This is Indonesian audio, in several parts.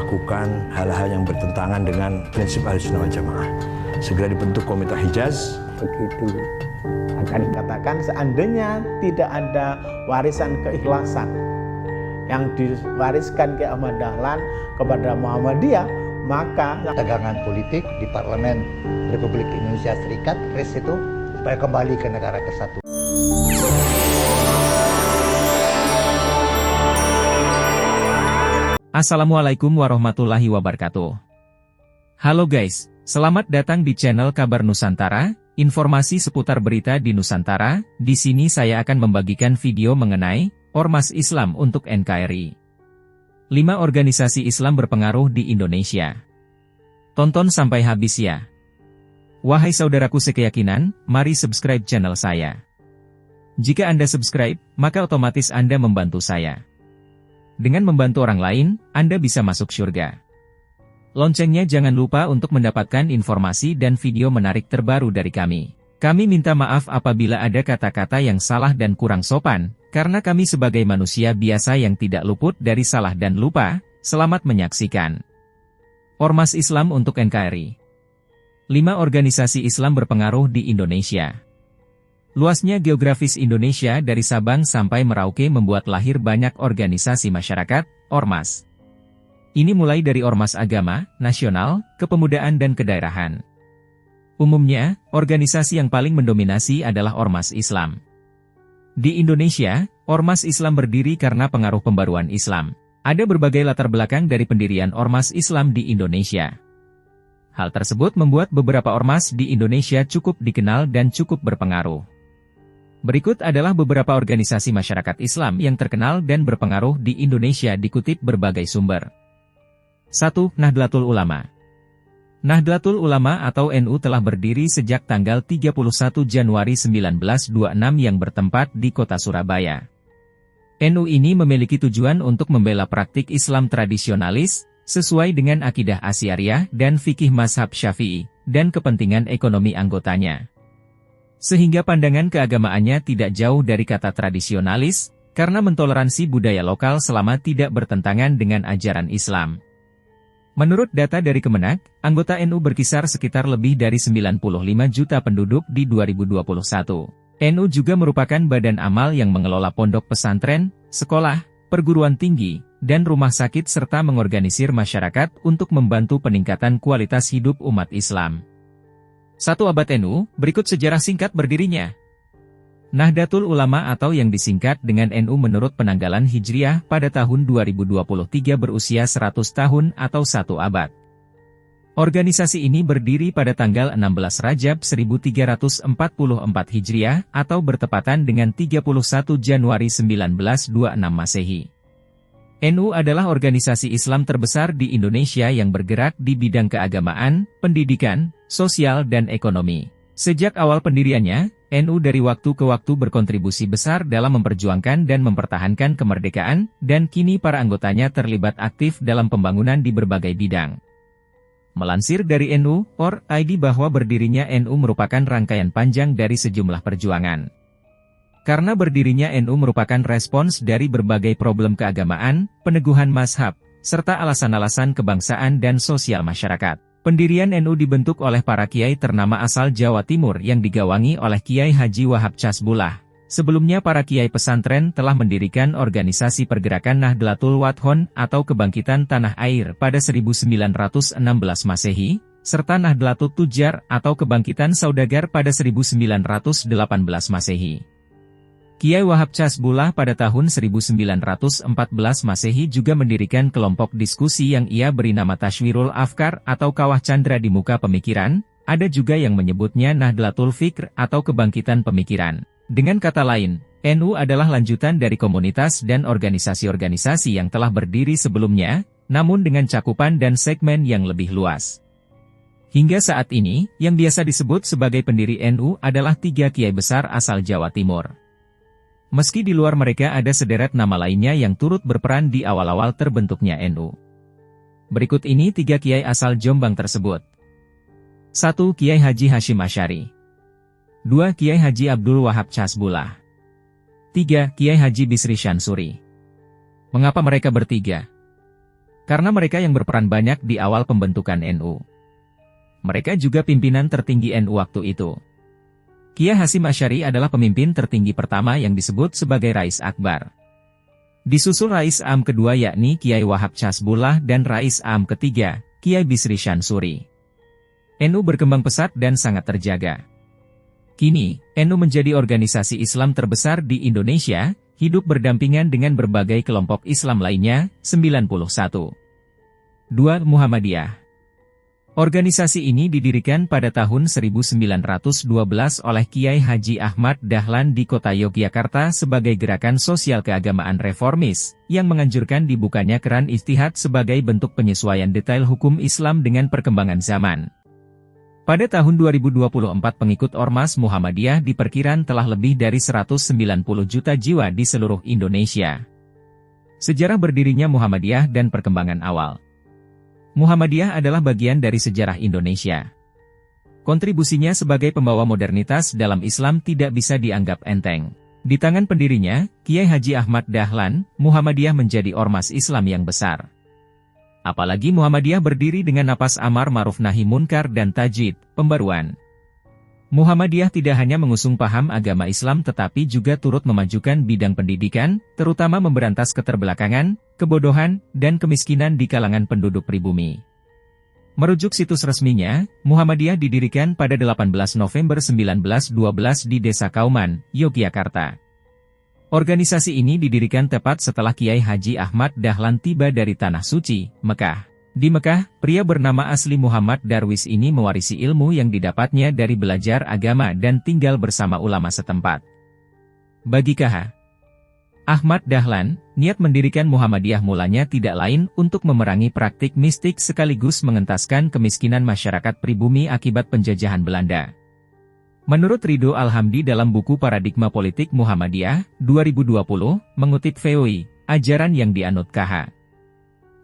melakukan hal-hal yang bertentangan dengan prinsip Ahlussunnah wal Jamaah. Segera dibentuk Komite Hijaz. Begitu akan dikatakan seandainya tidak ada warisan keikhlasan yang diwariskan ke Ahmad Dahlan kepada Muhammadiyah, maka tegangan politik di Parlemen Republik Indonesia Serikat, RIS itu, supaya kembali ke negara kesatuan. Assalamualaikum warahmatullahi wabarakatuh. Halo guys, selamat datang di channel Kabar Nusantara, informasi seputar berita di Nusantara. Di sini saya akan membagikan video mengenai Ormas Islam untuk NKRI. 5 organisasi Islam berpengaruh di Indonesia. Tonton sampai habis ya. Wahai saudaraku sekeyakinan, mari subscribe channel saya. Jika Anda subscribe, maka otomatis Anda membantu saya. Dengan membantu orang lain, Anda bisa masuk surga. Loncengnya jangan lupa untuk mendapatkan informasi dan video menarik terbaru dari kami. Kami minta maaf apabila ada kata-kata yang salah dan kurang sopan, karena kami sebagai manusia biasa yang tidak luput dari salah dan lupa. Selamat menyaksikan. Ormas Islam untuk NKRI. 5 organisasi Islam berpengaruh di Indonesia. Luasnya geografis Indonesia dari Sabang sampai Merauke membuat lahir banyak organisasi masyarakat, ormas. Ini mulai dari ormas agama, nasional, kepemudaan dan kedaerahan. Umumnya, organisasi yang paling mendominasi adalah ormas Islam. Di Indonesia, ormas Islam berdiri karena pengaruh pembaruan Islam. Ada berbagai latar belakang dari pendirian ormas Islam di Indonesia. Hal tersebut membuat beberapa ormas di Indonesia cukup dikenal dan cukup berpengaruh. Berikut adalah beberapa organisasi masyarakat Islam yang terkenal dan berpengaruh di Indonesia dikutip berbagai sumber. 1. Nahdlatul Ulama. Nahdlatul Ulama atau NU telah berdiri sejak tanggal 31 Januari 1926 yang bertempat di kota Surabaya. NU ini memiliki tujuan untuk membela praktik Islam tradisionalis, sesuai dengan akidah Asy'ariyah dan fikih mazhab Syafi'i, dan kepentingan ekonomi anggotanya. Sehingga pandangan keagamaannya tidak jauh dari kata tradisionalis, karena mentoleransi budaya lokal selama tidak bertentangan dengan ajaran Islam. Menurut data dari Kemenak, anggota NU berkisar sekitar lebih dari 95 juta penduduk di 2021. NU juga merupakan badan amal yang mengelola pondok pesantren, sekolah, perguruan tinggi, dan rumah sakit serta mengorganisir masyarakat untuk membantu peningkatan kualitas hidup umat Islam. 1 abad NU, berikut sejarah singkat berdirinya. Nahdlatul Ulama atau yang disingkat dengan NU menurut penanggalan Hijriah pada tahun 2023 berusia 100 tahun atau 1 abad. Organisasi ini berdiri pada tanggal 16 Rajab 1344 Hijriah atau bertepatan dengan 31 Januari 1926 Masehi. NU adalah organisasi Islam terbesar di Indonesia yang bergerak di bidang keagamaan, pendidikan, sosial dan ekonomi. Sejak awal pendiriannya, NU dari waktu ke waktu berkontribusi besar dalam memperjuangkan dan mempertahankan kemerdekaan, dan kini para anggotanya terlibat aktif dalam pembangunan di berbagai bidang. Melansir dari NU.org.id bahwa berdirinya NU merupakan rangkaian panjang dari sejumlah perjuangan. Karena berdirinya NU merupakan respons dari berbagai problem keagamaan, peneguhan mazhab, serta alasan-alasan kebangsaan dan sosial masyarakat. Pendirian NU dibentuk oleh para kiai ternama asal Jawa Timur yang digawangi oleh Kiai Haji Wahab Chasbullah. Sebelumnya para kiai pesantren telah mendirikan organisasi pergerakan Nahdlatul Wathon atau Kebangkitan Tanah Air pada 1916 Masehi, serta Nahdlatul Tujar atau Kebangkitan Saudagar pada 1918 Masehi. Kiai Wahab Chasbullah pada tahun 1914 Masehi juga mendirikan kelompok diskusi yang ia beri nama Tashwirul Afkar atau Kawah Candra di Muka Pemikiran, ada juga yang menyebutnya Nahdlatul Fikr atau Kebangkitan Pemikiran. Dengan kata lain, NU adalah lanjutan dari komunitas dan organisasi-organisasi yang telah berdiri sebelumnya, namun dengan cakupan dan segmen yang lebih luas. Hingga saat ini, yang biasa disebut sebagai pendiri NU adalah 3 kiai besar asal Jawa Timur. Meski di luar mereka ada sederet nama lainnya yang turut berperan di awal-awal terbentuknya NU. Berikut ini 3 kiai asal Jombang tersebut. 1. Kiai Haji Hashim Asy'ari. 2. Kiai Haji Abdul Wahab Chasbullah. 3. Kiai Haji Bisri Syansuri. Mengapa mereka bertiga? karena mereka yang berperan banyak di awal pembentukan NU. Mereka juga pimpinan tertinggi NU waktu itu. Kiai Hasyim Asy'ari adalah pemimpin tertinggi pertama yang disebut sebagai Rais Akbar. Disusul Rais Am kedua yakni Kiai Wahab Casbullah dan Rais Am ketiga, Kiai Bisri Syansuri. NU berkembang pesat dan sangat terjaga. Kini, NU menjadi organisasi Islam terbesar di Indonesia, hidup berdampingan dengan berbagai kelompok Islam lainnya. 91. 2. Muhammadiyah. Organisasi ini didirikan pada tahun 1912 oleh Kiai Haji Ahmad Dahlan di kota Yogyakarta sebagai gerakan sosial keagamaan reformis, yang menganjurkan dibukanya keran ijtihad sebagai bentuk penyesuaian detail hukum Islam dengan perkembangan zaman. Pada tahun 2024 pengikut Ormas Muhammadiyah diperkirakan telah lebih dari 190 juta jiwa di seluruh Indonesia. Sejarah berdirinya Muhammadiyah dan perkembangan awal. Muhammadiyah adalah bagian dari sejarah Indonesia. Kontribusinya sebagai pembawa modernitas dalam Islam tidak bisa dianggap enteng. Di tangan pendirinya, Kiai Haji Ahmad Dahlan, Muhammadiyah menjadi ormas Islam yang besar. Apalagi Muhammadiyah berdiri dengan napas amar ma'ruf nahi munkar dan tajwid, pembaruan. Muhammadiyah tidak hanya mengusung paham agama Islam tetapi juga turut memajukan bidang pendidikan, terutama memberantas keterbelakangan, kebodohan, dan kemiskinan di kalangan penduduk pribumi. Merujuk situs resminya, Muhammadiyah didirikan pada 18 November 1912 di Desa Kauman, Yogyakarta. Organisasi ini didirikan tepat setelah Kiai Haji Ahmad Dahlan tiba dari Tanah Suci, Mekah. Di Mekah, pria bernama asli Muhammad Darwis ini mewarisi ilmu yang didapatnya dari belajar agama dan tinggal bersama ulama setempat. Bagi KH Ahmad Dahlan, niat mendirikan Muhammadiyah mulanya tidak lain untuk memerangi praktik mistik sekaligus mengentaskan kemiskinan masyarakat pribumi akibat penjajahan Belanda. Menurut Ridho Alhamdi dalam buku Paradigma Politik Muhammadiyah, 2020, mengutip VOI, ajaran yang dianut KH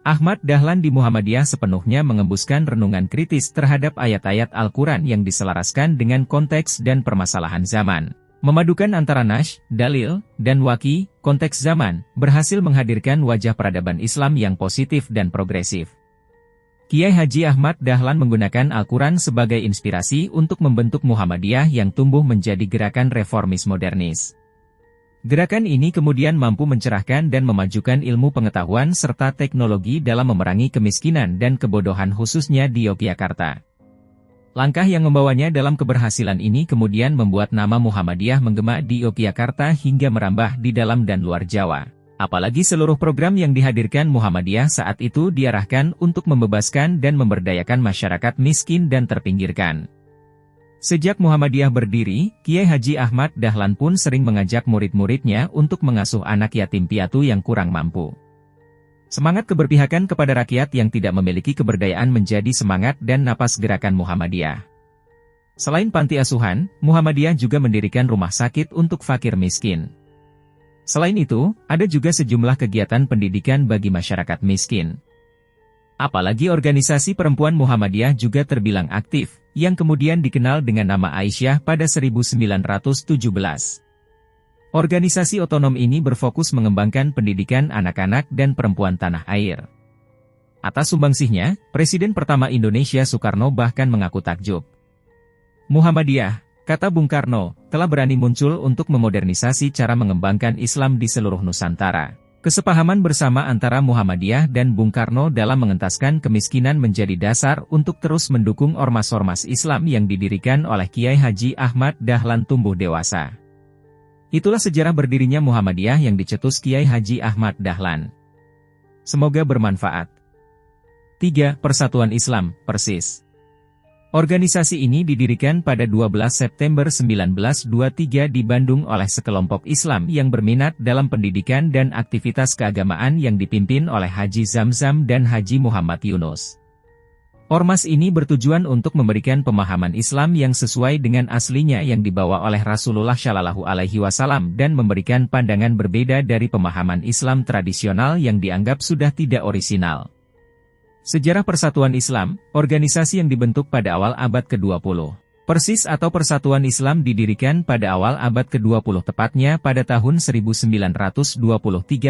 Ahmad Dahlan di Muhammadiyah sepenuhnya mengembuskan renungan kritis terhadap ayat-ayat Al-Quran yang diselaraskan dengan konteks dan permasalahan zaman. Memadukan antara nash, dalil, dan waki, konteks zaman, berhasil menghadirkan wajah peradaban Islam yang positif dan progresif. Kiai Haji Ahmad Dahlan menggunakan Al-Quran sebagai inspirasi untuk membentuk Muhammadiyah yang tumbuh menjadi gerakan reformis modernis. Gerakan ini kemudian mampu mencerahkan dan memajukan ilmu pengetahuan serta teknologi dalam memerangi kemiskinan dan kebodohan khususnya di Yogyakarta. Langkah yang membawanya dalam keberhasilan ini kemudian membuat nama Muhammadiyah menggema di Yogyakarta hingga merambah di dalam dan luar Jawa. Apalagi seluruh program yang dihadirkan Muhammadiyah saat itu diarahkan untuk membebaskan dan memberdayakan masyarakat miskin dan terpinggirkan. Sejak Muhammadiyah berdiri, Kiai Haji Ahmad Dahlan pun sering mengajak murid-muridnya untuk mengasuh anak yatim piatu yang kurang mampu. Semangat keberpihakan kepada rakyat yang tidak memiliki keberdayaan menjadi semangat dan napas gerakan Muhammadiyah. Selain panti asuhan, Muhammadiyah juga mendirikan rumah sakit untuk fakir miskin. Selain itu, ada juga sejumlah kegiatan pendidikan bagi masyarakat miskin. Apalagi organisasi perempuan Muhammadiyah juga terbilang aktif, yang kemudian dikenal dengan nama Aisyah pada 1917. Organisasi otonom ini berfokus mengembangkan pendidikan anak-anak dan perempuan tanah air. Atas sumbangsihnya, Presiden pertama Indonesia Soekarno bahkan mengaku takjub. Muhammadiyah, kata Bung Karno, telah berani muncul untuk memodernisasi cara mengembangkan Islam di seluruh Nusantara. Kesepahaman bersama antara Muhammadiyah dan Bung Karno dalam mengentaskan kemiskinan menjadi dasar untuk terus mendukung ormas-ormas Islam yang didirikan oleh Kiai Haji Ahmad Dahlan tumbuh dewasa. Itulah sejarah berdirinya Muhammadiyah yang dicetus Kiai Haji Ahmad Dahlan. Semoga bermanfaat. 3. Persatuan Islam, Persis. Organisasi ini didirikan pada 12 September 1923 di Bandung oleh sekelompok Islam yang berminat dalam pendidikan dan aktivitas keagamaan yang dipimpin oleh Haji Zamzam dan Haji Muhammad Yunus. Ormas ini bertujuan untuk memberikan pemahaman Islam yang sesuai dengan aslinya yang dibawa oleh Rasulullah Shallallahu Alaihi Wasallam dan memberikan pandangan berbeda dari pemahaman Islam tradisional yang dianggap sudah tidak orisinal. Sejarah Persatuan Islam, organisasi yang dibentuk pada awal abad ke-20. Persis atau Persatuan Islam didirikan pada awal abad ke-20 tepatnya pada tahun 1923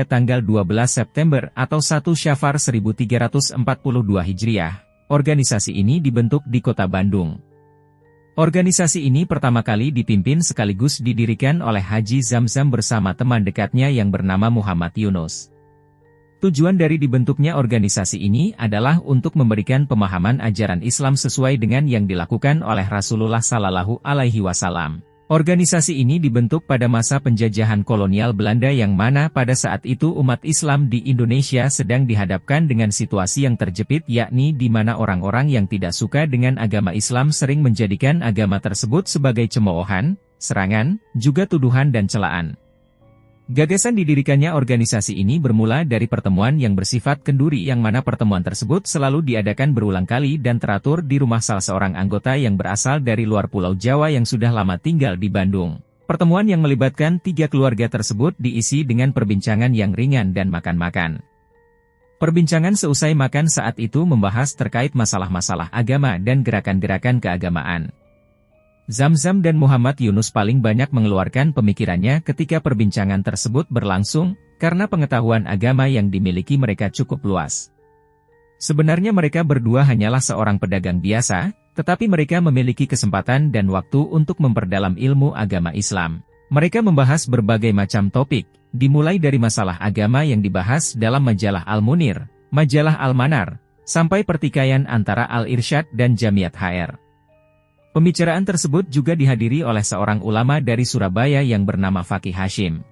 tanggal 12 September atau 1 Syafar 1342 Hijriah. Organisasi ini dibentuk di Kota Bandung. Organisasi ini pertama kali dipimpin sekaligus didirikan oleh Haji Zamzam bersama teman dekatnya yang bernama Muhammad Yunus. Tujuan dari dibentuknya organisasi ini adalah untuk memberikan pemahaman ajaran Islam sesuai dengan yang dilakukan oleh Rasulullah Sallallahu Alaihi Wasallam. Organisasi ini dibentuk pada masa penjajahan kolonial Belanda yang mana pada saat itu umat Islam di Indonesia sedang dihadapkan dengan situasi yang terjepit yakni di mana orang-orang yang tidak suka dengan agama Islam sering menjadikan agama tersebut sebagai cemoohan, serangan, juga tuduhan dan celaan. Gagasan didirikannya organisasi ini bermula dari pertemuan yang bersifat kenduri yang mana pertemuan tersebut selalu diadakan berulang kali dan teratur di rumah salah seorang anggota yang berasal dari luar Pulau Jawa yang sudah lama tinggal di Bandung. Pertemuan yang melibatkan 3 keluarga tersebut diisi dengan perbincangan yang ringan dan makan-makan. Perbincangan seusai makan saat itu membahas terkait masalah-masalah agama dan gerakan-gerakan keagamaan. Zamzam dan Muhammad Yunus paling banyak mengeluarkan pemikirannya ketika perbincangan tersebut berlangsung, karena pengetahuan agama yang dimiliki mereka cukup luas. Sebenarnya mereka berdua hanyalah seorang pedagang biasa, tetapi mereka memiliki kesempatan dan waktu untuk memperdalam ilmu agama Islam. Mereka membahas berbagai macam topik, dimulai dari masalah agama yang dibahas dalam majalah Al-Munir, majalah Al-Manar, sampai pertikaian antara Al-Irsyad dan Jamiat HR. Pembicaraan tersebut juga dihadiri oleh seorang ulama dari Surabaya yang bernama Fakih Hashim.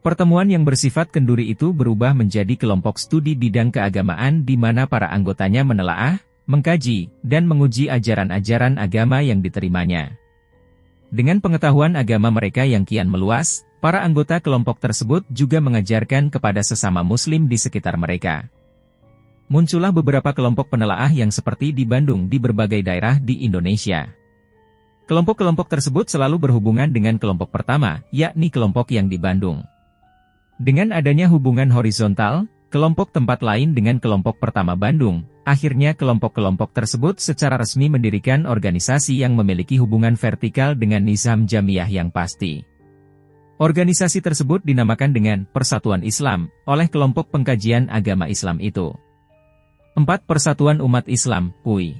Pertemuan yang bersifat kenduri itu berubah menjadi kelompok studi bidang keagamaan di mana para anggotanya menelaah, mengkaji, dan menguji ajaran-ajaran agama yang diterimanya. Dengan pengetahuan agama mereka yang kian meluas, para anggota kelompok tersebut juga mengajarkan kepada sesama muslim di sekitar mereka. Muncullah beberapa kelompok penelaah yang seperti di Bandung di berbagai daerah di Indonesia. Kelompok-kelompok tersebut selalu berhubungan dengan kelompok pertama, yakni kelompok yang di Bandung. Dengan adanya hubungan horizontal, kelompok tempat lain dengan kelompok pertama Bandung, akhirnya kelompok-kelompok tersebut secara resmi mendirikan organisasi yang memiliki hubungan vertikal dengan nizam jamiah yang pasti. Organisasi tersebut dinamakan dengan Persatuan Islam, oleh kelompok pengkajian agama Islam itu. 4. Persatuan Umat Islam, PUI.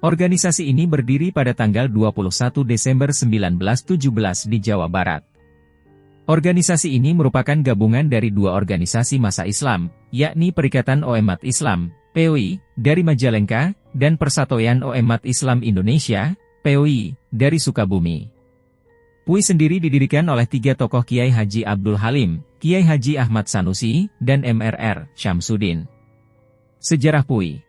Organisasi ini berdiri pada tanggal 21 Desember 1917 di Jawa Barat. Organisasi ini merupakan gabungan dari 2 organisasi massa Islam, yakni Perikatan Umat Islam, PUI, dari Majalengka, dan Persatuan Umat Islam Indonesia, PUI, dari Sukabumi. PUI sendiri didirikan oleh 3 tokoh Kiai Haji Abdul Halim, Kiai Haji Ahmad Sanusi, dan MRR Syamsuddin. Sejarah PUI.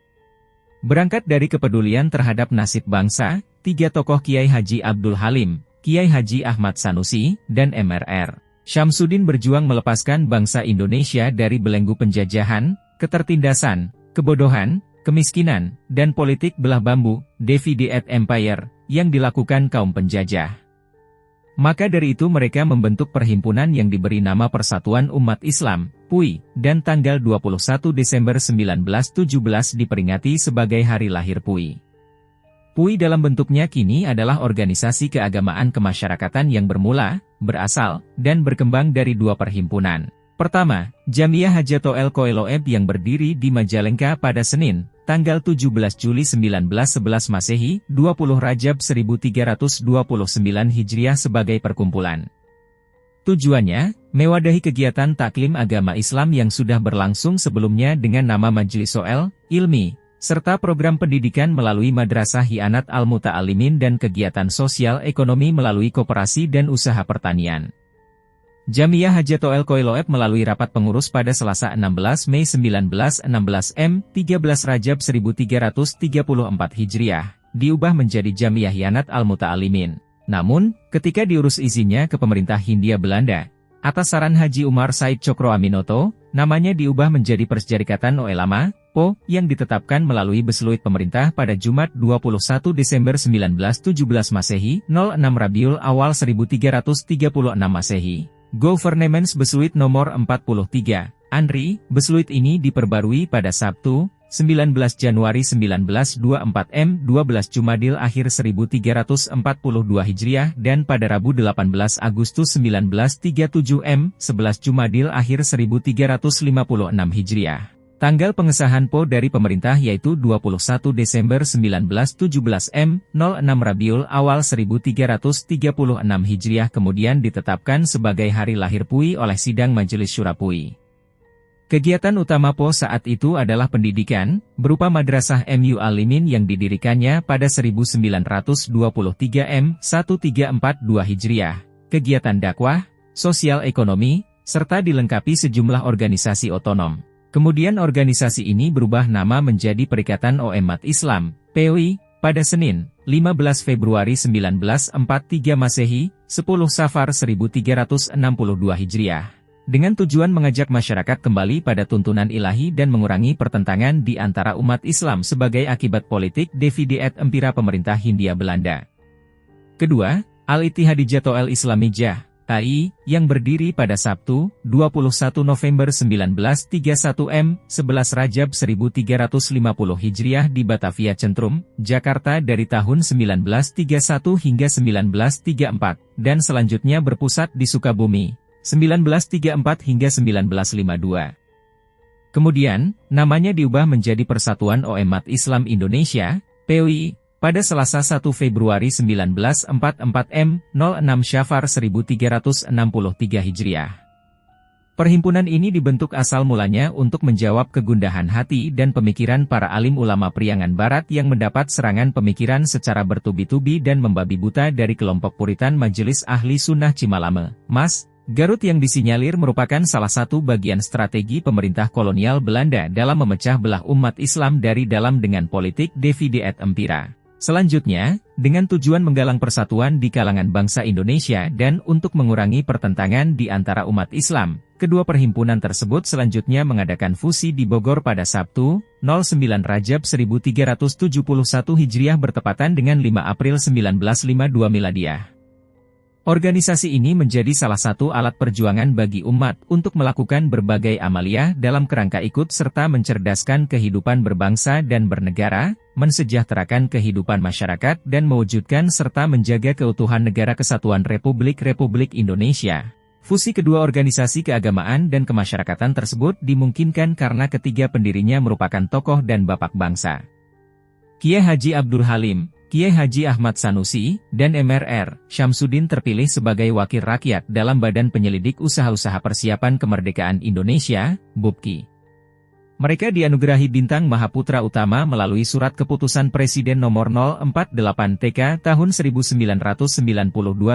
Berangkat dari kepedulian terhadap nasib bangsa, 3 tokoh Kiai Haji Abdul Halim, Kiai Haji Ahmad Sanusi, dan MRR Syamsuddin berjuang melepaskan bangsa Indonesia dari belenggu penjajahan, ketertindasan, kebodohan, kemiskinan, dan politik belah bambu, Divided Empire, yang dilakukan kaum penjajah. Maka dari itu mereka membentuk perhimpunan yang diberi nama Persatuan Umat Islam, PUI, dan tanggal 21 Desember 1917 diperingati sebagai hari lahir PUI. PUI dalam bentuknya kini adalah organisasi keagamaan kemasyarakatan yang bermula, berasal, dan berkembang dari 2 perhimpunan. Pertama, Jamiah Hajatol Qoiloeb yang berdiri di Majalengka pada Senin, tanggal 17 Juli 1911 Masehi, 20 Rajab 1329 Hijriah sebagai perkumpulan. Tujuannya, mewadahi kegiatan taklim agama Islam yang sudah berlangsung sebelumnya dengan nama Majelis Soal, Ilmi, serta program pendidikan melalui Madrasah Hianat Al-Muta'alimin dan kegiatan sosial ekonomi melalui koperasi dan usaha pertanian. Jamiah Hajatol Qoiloeb melalui rapat pengurus pada Selasa 16 Mei 1916 M. 13 Rajab 1334 Hijriah, diubah menjadi Jamiah Hianat Al-Muta'alimin. Namun, ketika diurus izinnya ke pemerintah Hindia Belanda, atas saran Haji Umar Said Cokroaminoto, namanya diubah menjadi Persjarikatan Ulama, PO, yang ditetapkan melalui besluit pemerintah pada Jumat 21 Desember 1917 Masehi, 06 Rabiul Awal 1336 Masehi. Governance Besluit nomor 43, ANRI, besluit ini diperbarui pada Sabtu, 19 Januari 1924 M 12 Jumadil akhir 1342 Hijriah dan pada Rabu 18 Agustus 1937 M 11 Jumadil akhir 1356 Hijriah. Tanggal pengesahan PO dari pemerintah yaitu 21 Desember 1917 M 06 Rabiul Awal 1336 Hijriah kemudian ditetapkan sebagai hari lahir PUI oleh Sidang Majelis Syura PUI. Kegiatan utama PO saat itu adalah pendidikan, berupa Madrasah MU Alimin yang didirikannya pada 1923 M 1342 Hijriah, kegiatan dakwah, sosial ekonomi, serta dilengkapi sejumlah organisasi otonom. Kemudian organisasi ini berubah nama menjadi Perikatan Umat Islam, PUI, pada Senin, 15 Februari 1943 Masehi, 10 Safar 1362 Hijriah. Dengan tujuan mengajak masyarakat kembali pada tuntunan ilahi dan mengurangi pertentangan di antara umat Islam sebagai akibat politik divide et impera pemerintah Hindia Belanda. Kedua, Al-Ittihadiyyatul Islamiyah, AI, yang berdiri pada Sabtu, 21 November 1931 M, 11 Rajab 1350 Hijriah di Batavia Centrum, Jakarta dari tahun 1931 hingga 1934, dan selanjutnya berpusat di Sukabumi, 1934 hingga 1952. Kemudian, namanya diubah menjadi Persatuan Umat Islam Indonesia, PUI, pada Selasa 1 Februari 1944 M, 06 Syafar 1363 Hijriah. Perhimpunan ini dibentuk asal mulanya untuk menjawab kegundahan hati dan pemikiran para alim ulama Priangan Barat yang mendapat serangan pemikiran secara bertubi-tubi dan membabi buta dari kelompok Puritan Majelis Ahli Sunnah Cimalame, Mas, Garut yang disinyalir merupakan salah satu bagian strategi pemerintah kolonial Belanda dalam memecah belah umat Islam dari dalam dengan politik divide et impera. Selanjutnya, dengan tujuan menggalang persatuan di kalangan bangsa Indonesia dan untuk mengurangi pertentangan di antara umat Islam, kedua perhimpunan tersebut selanjutnya mengadakan fusi di Bogor pada Sabtu, 09 Rajab 1371 Hijriah bertepatan dengan 5 April 1952 Miladiah. Organisasi ini menjadi salah satu alat perjuangan bagi umat untuk melakukan berbagai amaliyah dalam kerangka ikut serta mencerdaskan kehidupan berbangsa dan bernegara, mensejahterakan kehidupan masyarakat dan mewujudkan serta menjaga keutuhan Negara Kesatuan Republik Indonesia. Fusi kedua organisasi keagamaan dan kemasyarakatan tersebut dimungkinkan karena ketiga pendirinya merupakan tokoh dan bapak bangsa. Kiai Haji Abdul Halim, Kiai Haji Ahmad Sanusi, dan MRR, Syamsuddin terpilih sebagai wakil rakyat dalam Badan Penyelidik Usaha-Usaha Persiapan Kemerdekaan Indonesia, BUPKI. Mereka dianugerahi Bintang Mahaputra Utama melalui Surat Keputusan Presiden Nomor 048 TK Tahun 1992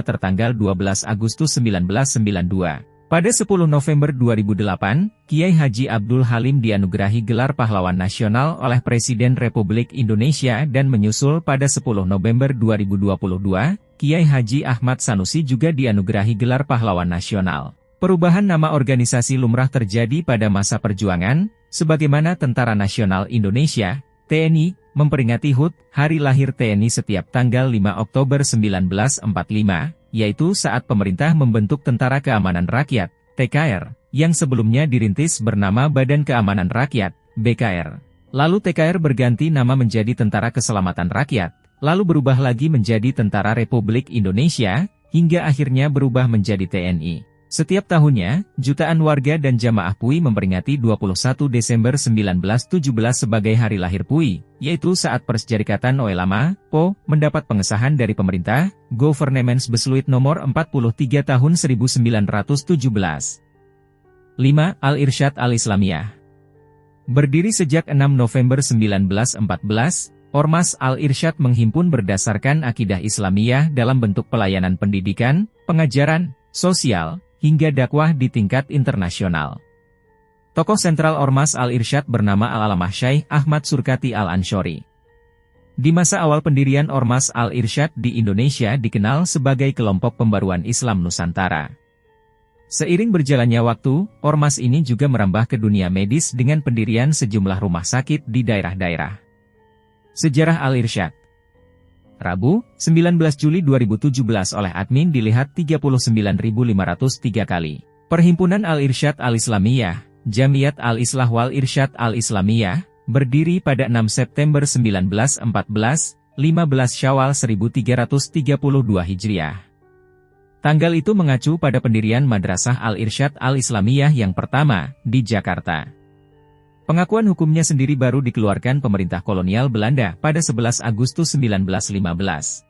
tertanggal 12 Agustus 1992. Pada 10 November 2008, Kiai Haji Abdul Halim dianugerahi gelar Pahlawan Nasional oleh Presiden Republik Indonesia dan menyusul pada 10 November 2022, Kiai Haji Ahmad Sanusi juga dianugerahi gelar Pahlawan Nasional. Perubahan nama organisasi lumrah terjadi pada masa perjuangan, sebagaimana Tentara Nasional Indonesia, TNI, memperingati HUT, Hari Lahir TNI setiap tanggal 5 Oktober 1945, yaitu saat pemerintah membentuk Tentara Keamanan Rakyat, TKR, yang sebelumnya dirintis bernama Badan Keamanan Rakyat, BKR. Lalu TKR berganti nama menjadi Tentara Keselamatan Rakyat, lalu berubah lagi menjadi Tentara Republik Indonesia, hingga akhirnya berubah menjadi TNI. Setiap tahunnya, jutaan warga dan jamaah PUI memperingati 21 Desember 1917 sebagai Hari Lahir PUI, yaitu saat Persjarikatan Ulama, PO, mendapat pengesahan dari pemerintah, Governments Beslui Nomor 43 Tahun 1917. 5. Al-Irsyad Al-Islamiyah. Berdiri sejak 6 November 1914, Ormas Al-Irsyad menghimpun berdasarkan akidah Islamiyah dalam bentuk pelayanan pendidikan, pengajaran, sosial, hingga dakwah di tingkat internasional. Tokoh sentral Ormas Al-Irsyad bernama Al-Alamah Syekh Ahmad Surkati Al-Ansyori. Di masa awal pendirian Ormas Al-Irsyad di Indonesia dikenal sebagai kelompok pembaruan Islam Nusantara. Seiring berjalannya waktu, Ormas ini juga merambah ke dunia medis dengan pendirian sejumlah rumah sakit di daerah-daerah. Sejarah Al-Irsyad. Rabu, 19 Juli 2017 oleh admin dilihat 39.503 kali. Perhimpunan Al-Irsyad Al-Islamiyah, Jamiat Al-Islah wal Irsyad Al-Islamiyah, berdiri pada 6 September 1914, 15 Syawal 1332 Hijriah. Tanggal itu mengacu pada pendirian Madrasah Al-Irsyad Al-Islamiyah yang pertama, di Jakarta. Pengakuan hukumnya sendiri baru dikeluarkan pemerintah kolonial Belanda pada 11 Agustus 1915.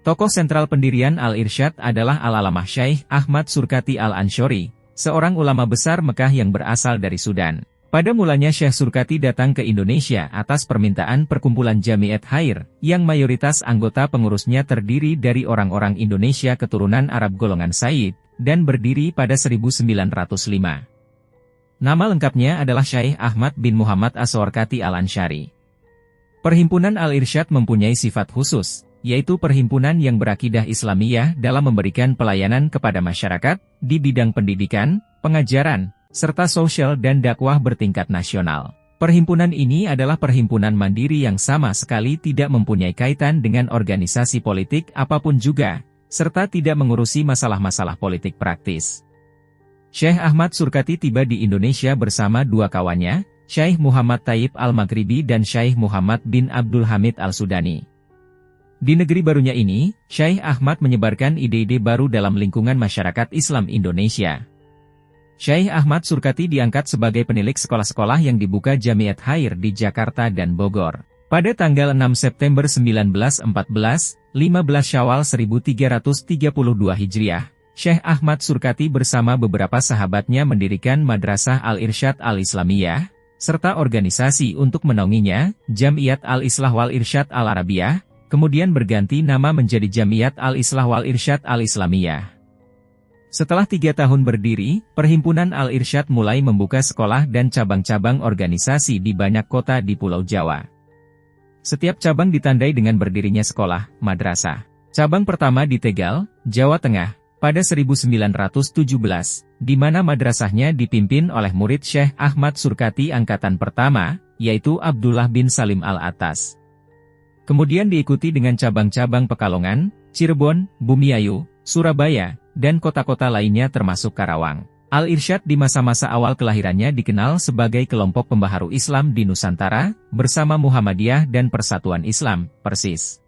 Tokoh sentral pendirian Al-Irsyad adalah Al-Alamah Syekh Ahmad Surkati Al-Ansyori, seorang ulama besar Mekah yang berasal dari Sudan. Pada mulanya Syekh Surkati datang ke Indonesia atas permintaan perkumpulan Jamiat Khair, yang mayoritas anggota pengurusnya terdiri dari orang-orang Indonesia keturunan Arab golongan Sayyid, dan berdiri pada 1905. Nama lengkapnya adalah Syekh Ahmad bin Muhammad As-Surkati Al-Ansyari. Perhimpunan Al-Irsyad mempunyai sifat khusus, yaitu perhimpunan yang berakidah Islamiyah dalam memberikan pelayanan kepada masyarakat, di bidang pendidikan, pengajaran, serta sosial dan dakwah bertingkat nasional. Perhimpunan ini adalah perhimpunan mandiri yang sama sekali tidak mempunyai kaitan dengan organisasi politik apapun juga, serta tidak mengurusi masalah-masalah politik praktis. Syekh Ahmad Surkati tiba di Indonesia bersama dua kawannya, Syekh Muhammad Taib Al-Maghribi dan Syekh Muhammad bin Abdul Hamid Al-Sudani. Di negeri barunya ini, Syekh Ahmad menyebarkan ide-ide baru dalam lingkungan masyarakat Islam Indonesia. Syekh Ahmad Surkati diangkat sebagai penilik sekolah-sekolah yang dibuka Jamiat Khair di Jakarta dan Bogor. Pada tanggal 6 September 1914, 15 Syawal 1332 Hijriah, Syekh Ahmad Surkati bersama beberapa sahabatnya mendirikan Madrasah Al-Irsyad Al-Islamiyah, serta organisasi untuk menaunginya, Jamiat Al-Islah wal Irsyad Al-Arabiyah, kemudian berganti nama menjadi Jamiat Al-Islah wal Irsyad Al-Islamiyah. Setelah 3 tahun berdiri, Perhimpunan Al-Irsyad mulai membuka sekolah dan cabang-cabang organisasi di banyak kota di Pulau Jawa. Setiap cabang ditandai dengan berdirinya sekolah, madrasah. Cabang pertama di Tegal, Jawa Tengah, pada 1917, di mana madrasahnya dipimpin oleh murid Syekh Ahmad Surkati angkatan pertama, yaitu Abdullah bin Salim Al-Atas. Kemudian diikuti dengan cabang-cabang Pekalongan, Cirebon, Bumiayu, Surabaya, dan kota-kota lainnya termasuk Karawang. Al-Irsyad di masa-masa awal kelahirannya dikenal sebagai kelompok pembaharu Islam di Nusantara, bersama Muhammadiyah dan Persatuan Islam, Persis.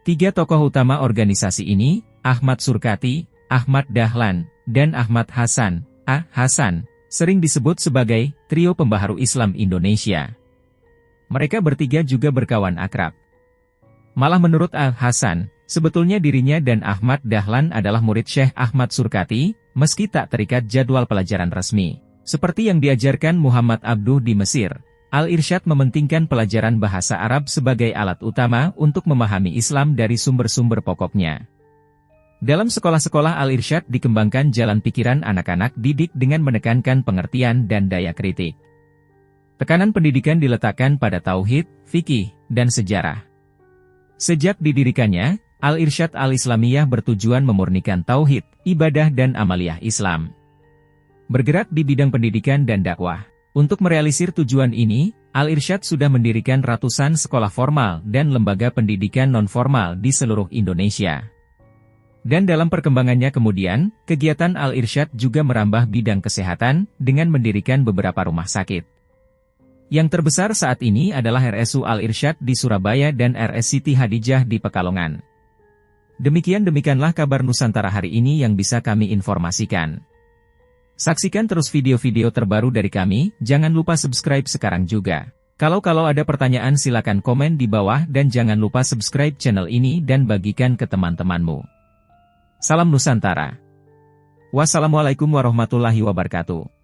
3 tokoh utama organisasi ini, Ahmad Surkati, Ahmad Dahlan, dan Ahmad Hasan, A. Hasan, sering disebut sebagai trio pembaharu Islam Indonesia. Mereka bertiga juga berkawan akrab. Malah menurut A. Hasan, sebetulnya dirinya dan Ahmad Dahlan adalah murid Syekh Ahmad Surkati, meski tak terikat jadwal pelajaran resmi. Seperti yang diajarkan Muhammad Abduh di Mesir, Al-Irsyad mementingkan pelajaran bahasa Arab sebagai alat utama untuk memahami Islam dari sumber-sumber pokoknya. Dalam sekolah-sekolah Al-Irsyad dikembangkan jalan pikiran anak-anak didik dengan menekankan pengertian dan daya kritik. Tekanan pendidikan diletakkan pada tauhid, fikih, dan sejarah. Sejak didirikannya, Al-Irsyad Al-Islamiyah bertujuan memurnikan tauhid, ibadah dan amaliyah Islam. Bergerak di bidang pendidikan dan dakwah. Untuk merealisir tujuan ini, Al-Irsyad sudah mendirikan ratusan sekolah formal dan lembaga pendidikan non-formal di seluruh Indonesia. Dan dalam perkembangannya kemudian, kegiatan Al-Irsyad juga merambah bidang kesehatan dengan mendirikan beberapa rumah sakit. Yang terbesar saat ini adalah RSU Al-Irsyad di Surabaya dan RS Siti Hadijah di Pekalongan. Demikianlah kabar Nusantara hari ini yang bisa kami informasikan. Saksikan terus video-video terbaru dari kami, jangan lupa subscribe sekarang juga. Kalau ada pertanyaan silakan komen di bawah dan jangan lupa subscribe channel ini dan bagikan ke teman-temanmu. Salam Nusantara. Wassalamualaikum warahmatullahi wabarakatuh.